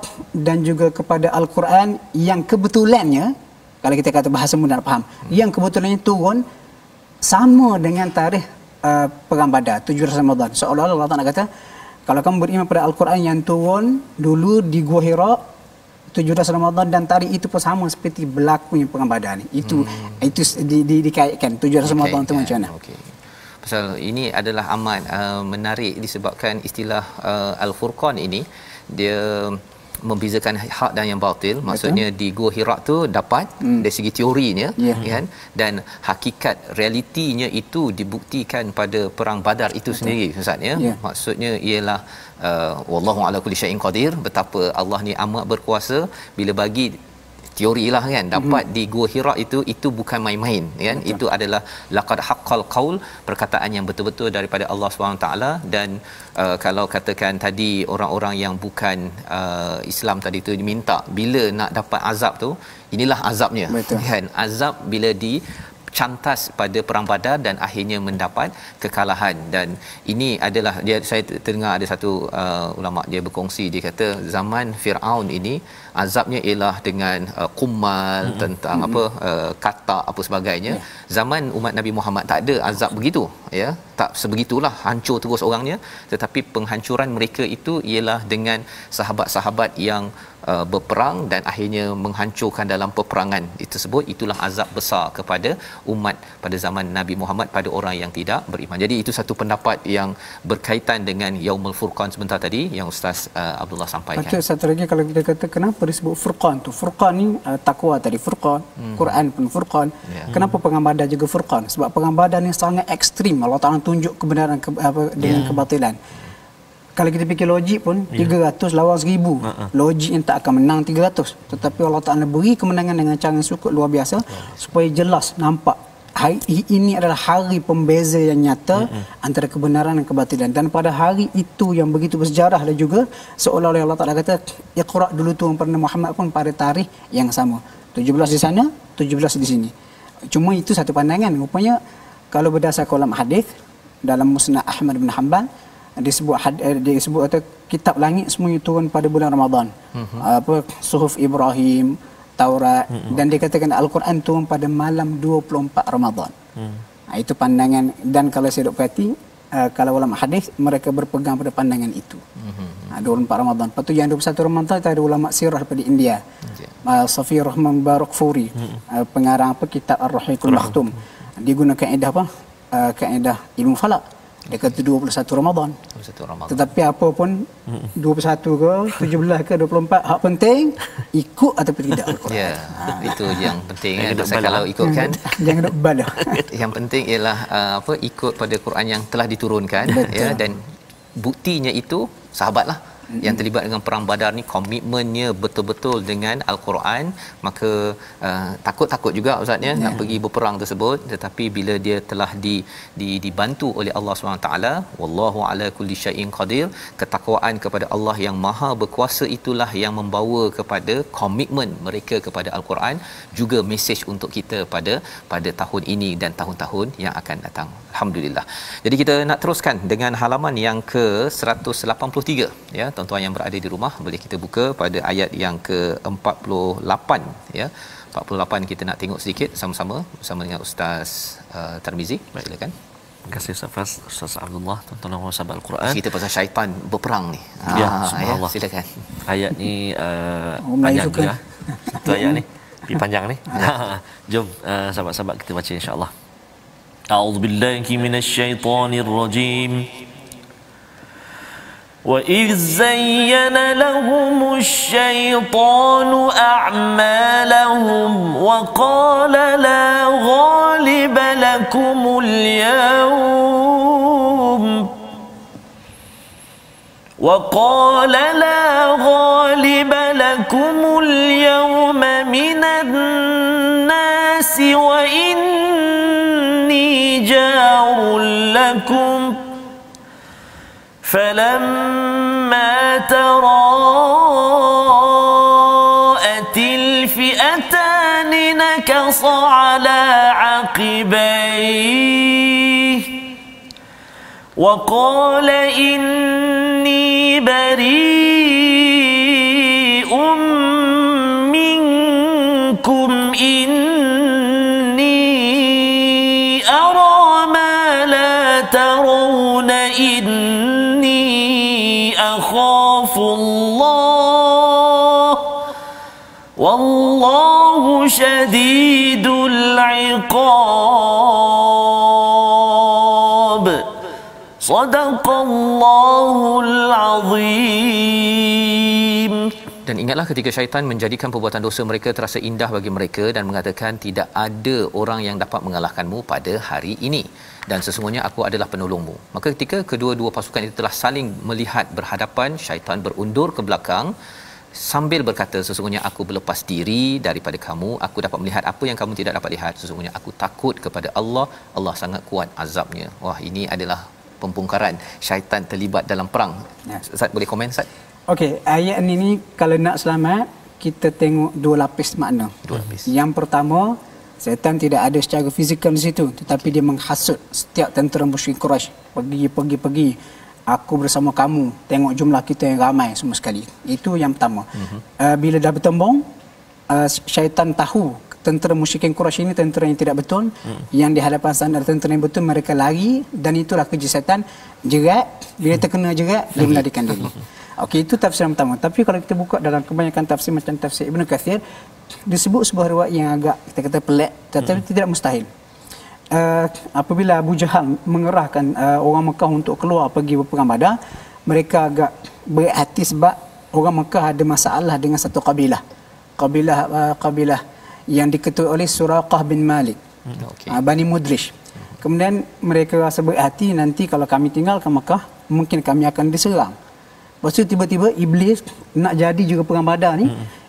dan juga kepada Al-Quran yang kebetulannya, kalau kita kata bahasa mudah nak faham, yang kebetulannya turun sama dengan tarikh perang Badar 17 Ramadan. Seolah-olah Allah Taala kata kalau kamu beriman pada Al-Quran yang turun dulu di Gua Hira 17 Ramadan dan tarikh itu pun sama seperti berlakunya perang Badar ni. Itu dikaitkan 17 Ramadan tu macam mana. Okey. Pasal ini adalah amat menarik disebabkan istilah Al-Furqan ini dia membezakan hak dan yang batil. Maksudnya di Gua Hira tu dapat dari segi teorinya kan, dan hakikat realitinya itu dibuktikan pada perang Badar itu sendiri Ustaz ya. Maksudnya ialah wallahu ala kulli syai'in qadir, betapa Allah ni amat berkuasa. Bila bagi teori lah kan dapat di Gua Hira itu bukan main-main kan. Itu adalah laqad haqqal qaul, perkataan yang betul-betul daripada Allah SWT. Dan kalau katakan tadi orang-orang yang bukan Islam tadi tu diminta bila nak dapat azab tu, inilah azabnya kan. Azab bila cantas pada perang Badar dan akhirnya mendapat kekalahan. Dan ini adalah saya terdengar ada satu ulama dia berkongsi, dia kata zaman Firaun ini azabnya ialah dengan kumal, tentang katak apa sebagainya. Zaman umat Nabi Muhammad tak ada azab begitu, ya, tak sebegitulah hancur terus orangnya, tetapi penghancuran mereka itu ialah dengan sahabat-sahabat yang berperang dan akhirnya menghancurkan dalam peperangan tersebut. Itulah azab besar kepada umat pada zaman Nabi Muhammad pada orang yang tidak beriman. Jadi itu satu pendapat yang berkaitan dengan Yaumul Furqan sebentar tadi yang Ustaz Abdullah sampaikan. Macam satu lagi, kalau kita kata kenapa disebut Furqan tu, Furqan ni takwa tadi Furqan, Quran pun Furqan. Kenapa perang Badar juga Furqan? Sebab perang Badar ni sangat ekstrim, Allah Taala tunjuk kebenaran dengan kebatilan. Kalau kita fikir logik pun 300 lawan 1000, logik yang tak akan menang 300, tetapi Allah Taala beri kemenangan dengan cara yang cukup luar biasa supaya jelas nampak hari ini adalah hari pembeza yang nyata antara kebenaran dan kebatilan. Dan pada hari itu yang begitu bersejarah dan juga seolah-olah Allah Taala kata Iqra dulu tu pada Muhammad pun pada tarikh yang sama, 17 di sana, 17 di sini. Cuma itu satu pandangan. Rupanya kalau berdasarkan ulama hadis dalam Musnad Ahmad bin Hanbal disebut atau kitab langit semuanya turun pada bulan Ramadan. Suhuf Ibrahim, Taurat, dan dikatakan Al-Quran turun pada malam 24 Ramadan. Itu pandangan. Dan kalau saya duk perhati, kalau ulama hadis mereka berpegang pada pandangan itu. 24 Ramadan. Lepas tu yang 21 Ramadan ada ulama sirah daripada India. Safi Rahman Barakfuri, pengarang kitab Ar-Rahiqul Makhtum. Dia guna kaedah kaedah ilmu falak. Dia kata 21 Ramadan. 21 Ramadan. Tetapi apa pun 21 ke 17 ke 24, hak penting ikut ataupun tidak Al-Quran. Ya, itu yang penting kan. Kalau ikutkan jangan duk balah. Yang penting ialah ikut pada Quran yang telah diturunkan. Betul. Ya, dan buktinya itu sahabatlah yang terlibat dengan perang Badar ni komitmennya betul-betul dengan Al-Quran. Maka takut juga ustaz ya nak pergi berperang tersebut, tetapi bila dia telah dibantu oleh Allah SWT, wallahu ala kulli syai'in qadir, ketakwaan kepada Allah yang maha berkuasa itulah yang membawa kepada komitmen mereka kepada Al-Quran, juga mesej untuk kita pada tahun ini dan tahun-tahun yang akan datang. Alhamdulillah. Jadi kita nak teruskan dengan halaman yang ke-183 ya. Tuan-tuan yang berada di rumah boleh kita buka pada ayat yang ke-48 ya. 48 kita nak tengok sedikit sama-sama bersama dengan Ustaz Tarmizi. Silakan. Terima kasih Ustaz Abdullah. Tuan-tuan sahabat Al-Quran. Kita pasal syaitan berperang ni. Subhanallah. Silakan. Ayat ni panjang juga. Satu ayat ni. Panjang ni. Jom sahabat-sahabat kita baca insya-Allah. A'udzu billahi minasyaitonir rajim. وَإِذْ زَيَّنَ لَهُمُ الشَّيْطَانُ أَعْمَالَهُمْ وَقَالَ لَا غَالِبَ لَكُمُ الْيَوْمَ مِنَ النَّاسِ وَإِنِّي جَارٌ لَكُمْ فَلَمَّا تَرَاءَتِ الْفِئَتَانِ نَكَصَ عَلَى عَقِبَيْهِ وَقَالَ إِنِّي بَرِيءٌ مِّنكُمْ إِنِّي أَرَى مَا لَا تَرَوْنَ إِنِّي أَخَافُ اللَّهَ وَاللَّهُ شَدِيدُ الْعِقَابِ صَدَقَ اللَّهُ الْعَظِيمُ. Dan ingatlah ketika syaitan menjadikan perbuatan dosa mereka terasa indah bagi mereka dan mengatakan tidak ada orang yang dapat mengalahkanmu pada hari ini dan sesungguhnya aku adalah penolongmu. Maka ketika kedua-dua pasukan itu telah saling melihat berhadapan, syaitan berundur ke belakang sambil berkata, sesungguhnya aku berlepas diri daripada kamu, aku dapat melihat apa yang kamu tidak dapat lihat, sesungguhnya aku takut kepada Allah, Allah sangat kuat azabnya. Wah, ini adalah pembongkaran syaitan terlibat dalam perang. Ustaz boleh komen Ustaz? Okey, ayat ini kalau nak selamat kita tengok dua lapis makna. Dua lapis. Yang pertama, Syaitan tidak ada secara fizikal di situ, tetapi dia menghasut setiap tentera musyrik Quraisy. Pergi. Aku bersama kamu. Tengok jumlah kita yang ramai semua sekali. Itu yang pertama. Bila dah bertembung, syaitan tahu tentera musyrikin Quraisy ini tentera yang tidak betul. Yang di hadapan sana ada tentera yang betul, mereka lari, dan itulah kerja syaitan. Jerat, bila terkena jerat, dia melarikan diri. Okey, itu tafsir yang pertama. Tapi kalau kita buka dalam kebanyakan tafsir macam tafsir Ibn Kathir, disebut sebuah riwayat yang agak kita kata pelik, tetapi tidak mustahil. Apabila Abu Jahal mengerahkan orang Mekah untuk keluar pergi berperang Badar, mereka agak berat hati sebab orang Mekah ada masalah dengan satu kabilah yang diketuai oleh Suraqah bin Malik, Bani Mudlish. Kemudian mereka rasa berat hati, nanti kalau kami tinggalkan Mekah, mungkin kami akan diserang. Lepas tu tiba-tiba Iblis nak jadi juga perang Badar ni.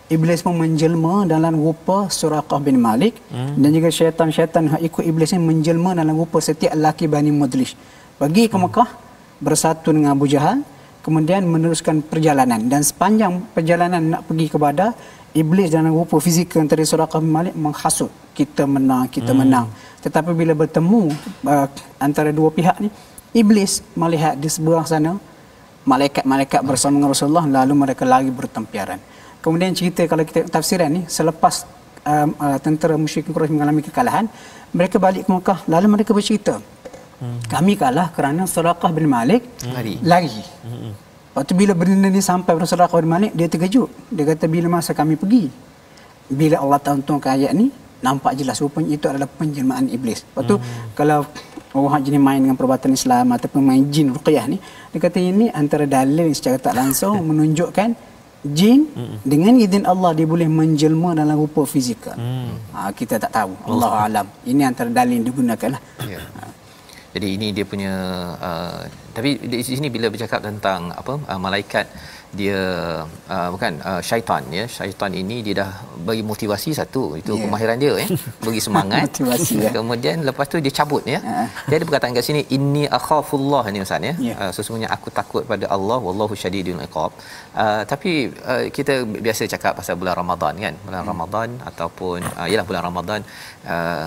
Iblis pun menjelma dalam rupa Suraqah bin Malik, dan juga syaitan-syaitan yang ikut Iblis ni menjelma dalam rupa setiap lelaki Bani Mudlish. Pergi ke Mekah bersatu dengan Abu Jahal, kemudian meneruskan perjalanan, dan sepanjang perjalanan nak pergi ke Badar, Iblis dalam rupa fizikal antara Suraqah bin Malik menghasut, kita menang. Tetapi bila bertemu antara dua pihak ni, Iblis melihat di seberang sana malaikat-malaikat bersama dengan Rasulullah, lalu mereka lari bertempiaran. Kemudian cerita, kalau kita tafsiran ni, selepas tentera musyrikin Quraisy mengalami kekalahan, mereka balik ke Mekah, lalu mereka bercerita, kami kalah kerana Suraqah bin Malik lari. Lepas tu bila benda ni sampai pada Suraqah bin Malik, dia terkejut. Dia kata, bila masa kami pergi, bila Allah turunkan ayat ni, nampak jelas rupanya itu adalah penjelmaan Iblis. Lepas tu kalau orang jenis main dengan perubatan Islam ataupun main jin ruqyah ni, dia kata ini antara dalil secara tak langsung menunjukkan jin dengan izin Allah dia boleh menjelma dalam rupa fizikal. Kita tak tahu, Allah alam. Ini antara dalil yang digunakan lah. Jadi ini dia punya tapi di sini bila bercakap tentang malaikat, dia bukan syaitan ya. Syaitan ini dia dah bagi motivasi satu, itu kemahiran dia bagi semangat. Motivasi, kemudian lepas tu dia cabut ya. Dia ada perkataan kat sini, inni akhafullah ni Ustaz ya. Sesungguhnya aku takut pada Allah, wallahu syadidul iqab. Tapi kita biasa cakap pasal bulan Ramadan kan. Bulan Ramadan ataupun ialah bulan Ramadan,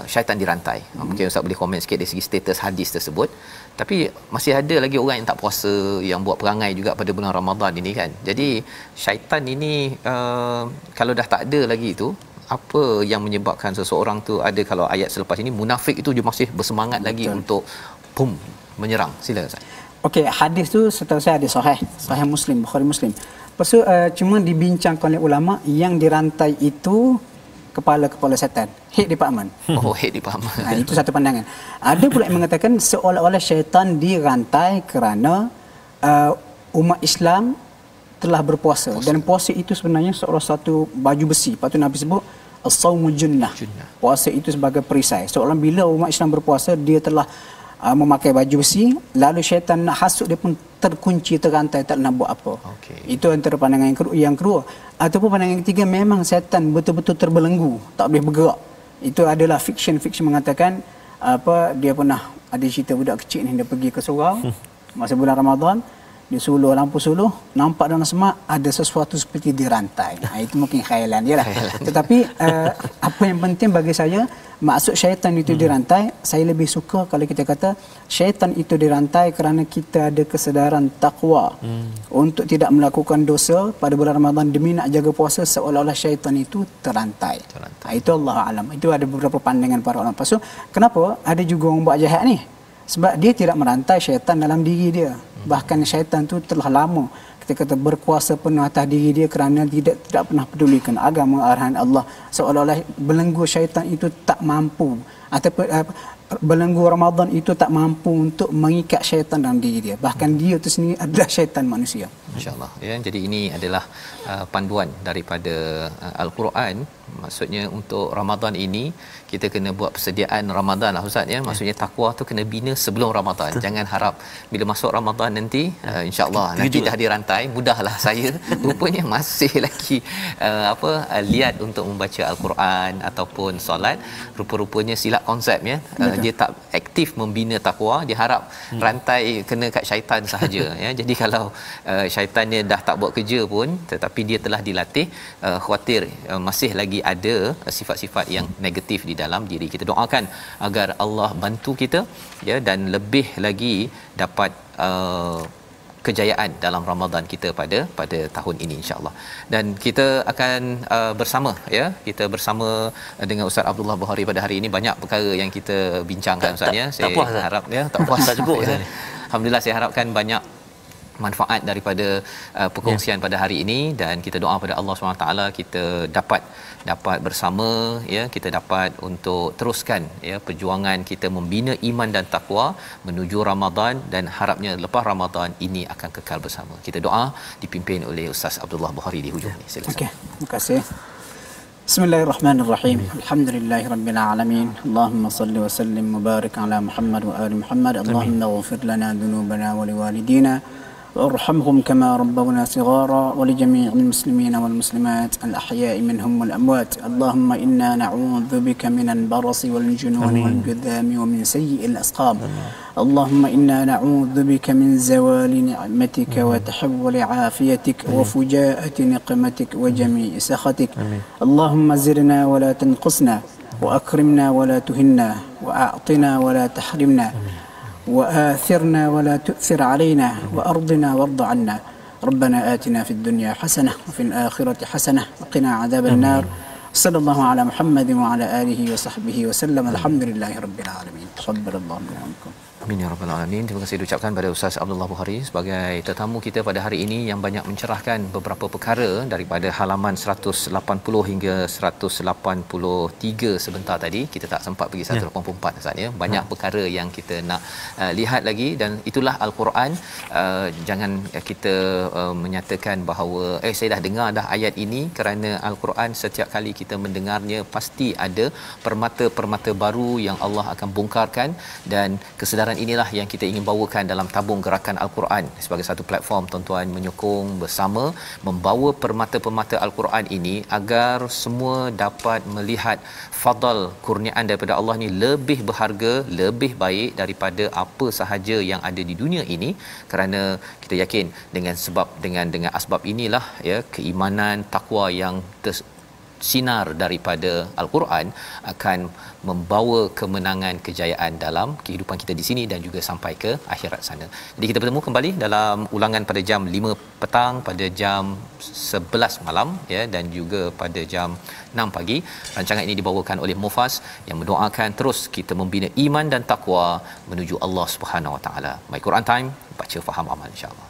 syaitan dirantai. Mungkin Ustaz boleh komen sikit dari segi status hadis tersebut. Tapi masih ada lagi orang yang tak puasa, yang buat perangai juga pada bulan Ramadan ini kan. Jadi syaitan ini kalau dah tak ada lagi itu, apa yang menyebabkan seseorang tu ada, kalau ayat selepas ini munafik itu dia masih bersemangat lagi untuk menyerang. Sila Ustaz. Okey, hadis tu setahu saya ada sahih Muslim, Bukhari Muslim. Lepas tu cuma dibincangkan oleh ulama yang dirantai itu kepala syaitan, head department. Head department. Itu satu pandangan. Ada pula yang mengatakan seolah-olah syaitan dirantai kerana umat Islam telah berpuasa. Dan puasa itu sebenarnya seolah satu baju besi. Lepas tu Nabi sebut as-saumu junnah. Puasa itu sebagai perisai. Seolah bila umat Islam berpuasa, dia telah memakai baju besi, lalu syaitan nak hasut dia pun terkunci, terrantai, tak nak buat apa. Itu antara pandangan yang kedua. Ataupun pandangan yang ketiga, memang syaitan betul-betul terbelenggu, tak boleh bergerak. Itu adalah fiction mengatakan dia pernah ada cerita budak kecil ni, dia pergi ke surau masa bulan Ramadan, dia suluh, lampu suluh, nampak dalam semak ada sesuatu seperti dirantai. Itu mungkin khayalan dia lah. Tetapi apa yang penting bagi saya, maksud syaitan itu dirantai, saya lebih suka kalau kita kata syaitan itu dirantai kerana kita ada kesedaran takwa untuk tidak melakukan dosa pada bulan Ramadan demi nak jaga puasa, seolah-olah syaitan itu terrantai. Itu Allah alam. Itu ada beberapa pandangan para ulama. So, kenapa ada juga orang buat jahat ni? Sebab dia tidak merantai syaitan dalam diri dia. Bahkan syaitan tu telah lama kita kata berkuasa penuh atas diri dia kerana tidak pernah pedulikan agama arahan Allah. Seolah-olah belenggu syaitan itu tak mampu, ataupun belenggu Ramadan itu tak mampu untuk mengikat syaitan dalam diri dia. Bahkan dia itu sendiri adalah syaitan manusia. Insya-Allah ya. Jadi ini adalah panduan daripada Al-Quran. Maksudnya untuk Ramadan ini kita kena buat persediaan Ramadan lah Ustaz ya. Maksudnya takwa tu kena bina sebelum Ramadan. Jangan harap bila masuk Ramadan nanti insya-Allah nanti dah dirantai, mudahlah saya. Rupanya masih lagi liat untuk membaca Al-Quran ataupun solat. Rupa-rupanya silap konsep ya. Dia tak aktif membina takwa, dia harap rantai kena kat syaitan sahaja ya. Jadi kalau syaitannya dah tak buat kerja pun, tetapi dia telah dilatih, khawatir masih lagi ada sifat-sifat yang negatif di dalam diri. Kita doakan agar Allah bantu kita ya, dan lebih lagi dapat kejayaan dalam Ramadan kita pada tahun ini insya-Allah. Dan kita akan bersama ya, kita bersama dengan Ustaz Abdullah Bukhari pada hari ini. Banyak perkara yang kita bincangkan Ustaz ya. Saya puas, harap ya tak puas tak cukup ya. Alhamdulillah, saya harapkan banyak manfaat daripada perkongsian pada hari ini, dan kita doa pada Allah SWT kita dapat bersama ya, kita dapat untuk teruskan ya perjuangan kita membina iman dan takwa menuju Ramadan, dan harapnya lepas Ramadan ini akan kekal bersama. Kita doa dipimpin oleh Ustaz Abdullah Bukhari di hujung ni. Silakan. Okey, terima kasih. Bismillahirrahmanirrahim. Alhamdulillahirabbil alamin. Allahumma salli wa sallim mubarik ala Muhammad wa ali Muhammad. Allahumma ighfir lana dhunubana wa liwalidina وارحمهم كما ربونا صغارا ولجميع المسلمين والمسلمات الأحياء منهم والأموات. اللهم إنا نعوذ بك من البرص والجنون والجذام ومن سيء الأسقام. اللهم إنا نعوذ بك من زوال نعمتك وتحول عافيتك وفجاءة نقمتك وجميع سخطك. اللهم زرنا ولا تنقصنا وأكرمنا ولا تهنا وأعطنا ولا تحرمنا وآثرنا ولا تؤثر علينا وأرضنا وارض عنا. ربنا آتنا في الدنيا حسنة وفي الآخرة حسنة وقنا عذاب النار. صلى الله على محمد وعلى آله وصحبه وسلم. الحمد لله رب العالمين. تقبل الله منا ومنكم. Amin ya rabbal alamin. Terima kasih diucapkan pada Ustaz Abdullah Bukhari sebagai tetamu kita pada hari ini yang banyak mencerahkan beberapa perkara daripada halaman 180 hingga 183 sebentar tadi. Kita tak sempat pergi 184 Ustaz ya. Banyak perkara yang kita nak lihat lagi, dan itulah Al-Quran. Jangan kita menyatakan bahawa saya dah dengar dah ayat ini, kerana Al-Quran setiap kali kita mendengarnya pasti ada permata-permata baru yang Allah akan bongkarkan, dan kesedaran inilah yang kita ingin bawakan dalam tabung gerakan Al-Quran sebagai satu platform tuan-tuan menyokong bersama membawa permata-permata Al-Quran ini agar semua dapat melihat fadal kurniaan daripada Allah ni lebih berharga, lebih baik daripada apa sahaja yang ada di dunia ini, kerana kita yakin dengan asbab inilah ya keimanan takwa yang sinar daripada Al-Quran akan membawa kemenangan, kejayaan dalam kehidupan kita di sini dan juga sampai ke akhirat sana. Jadi kita bertemu kembali dalam ulangan pada jam 5 petang, pada jam 11 malam ya, dan juga pada jam 6 pagi. Rancangan ini dibawakan oleh Mufas yang mendoakan terus kita membina iman dan takwa menuju Allah Subhanahu Wa Taala. My Quran Time, baca faham amal insya-Allah.